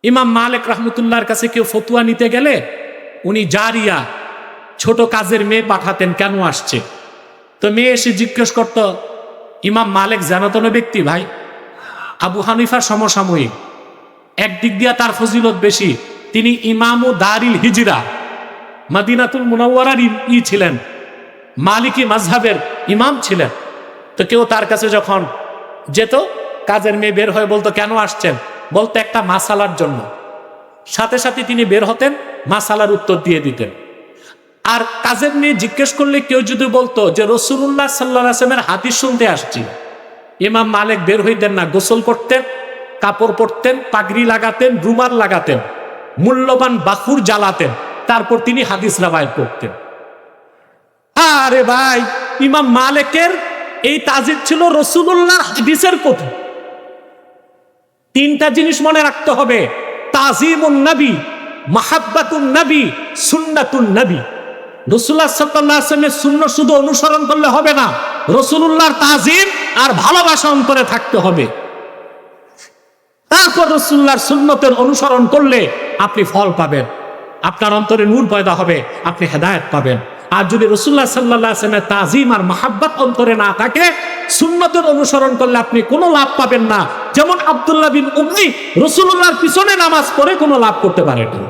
ইমাম মালিক রহমতুল্লাহর কাছে কেউ ফতুয়া নিতে গেলে উনি জারিয়া ছোট কাজের মেয়ে পাঠাতেন, কেন আসছে? তো মেয়ে এসে জিজ্ঞেস করত, ইমাম মালিক জানাতন ব্যক্তি ভাই, আবু হানিফার সমসাময়িক, একদিক দিয়া তার ফজিলত বেশি, তিনি ইমামু দারিল হিজরা, মদিনাতুল মুনাওয়ারার ছিলেন, মালিকি মাযহাবের ইমাম ছিলেন। তো কেউ তার কাছে যখন যেত, কাজের মেয়ে বের হয়ে বলতো, কেন আসছেন? বলতো একটা মাসালার জন্য। সাথে সাথে তিনি বের হতেন, মাসালার উত্তর দিয়ে দিতেন। আর কাজের মেয়ে জিজ্ঞেস করলে কেউ যদি বলতো যে রাসূলুল্লাহ সাল্লাল্লাহু আলাইহি ওয়াসাল্লামের হাদিস শুনতে আসছি, ইমাম মালিক বের হইতেন না, গোসল করতেন, কাপড় পরতেন, পাগড়ি লাগাতেন, রুমাল লাগাতেন, মূল্যবান বাখুর জ্বালাতেন, তারপর তিনি হাদিস রাওয়ায়াত করতেন। আরে ভাই, ইমাম মালিকের এই তাজিদ ছিল রাসূলুল্লাহ হাদিসের প্রতি। তিনটা জিনিস মনে রাখতে হবে: তাজিমুন নবী, মাহাব্বাতুন নবী, সুন্নাতুন নবী। রাসূলুল্লাহ সাল্লাল্লাহু আলাইহি ওয়াসাল্লামের সুন্নাহ শুধু অনুসরণ করলে হবে না, রাসূলুল্লাহর তাজিম আর ভালোবাসা অন্তরে থাকতে হবে। তারপর রাসূলুল্লাহর সুন্নতের অনুসরণ করলে আপনি ফল পাবেন, আপনার অন্তরে নূর পয়দা হবে, আপনি হেদায়েত পাবেন। আর যদি রাসূলুল্লাহ সাল্লাল্লাহু আলাইহি ওয়াসাল্লামের তাজিম আর মাহাব্বত অন্তরে না থাকে, সুন্নতের অনুসরণ করলে আপনি কোনো লাভ পাবেন না। যেমন আব্দুল্লাহ বিন উবাই রাসূলুল্লাহর পিছনে নামাজ পড়ে কোনো লাভ করতে পারেন না।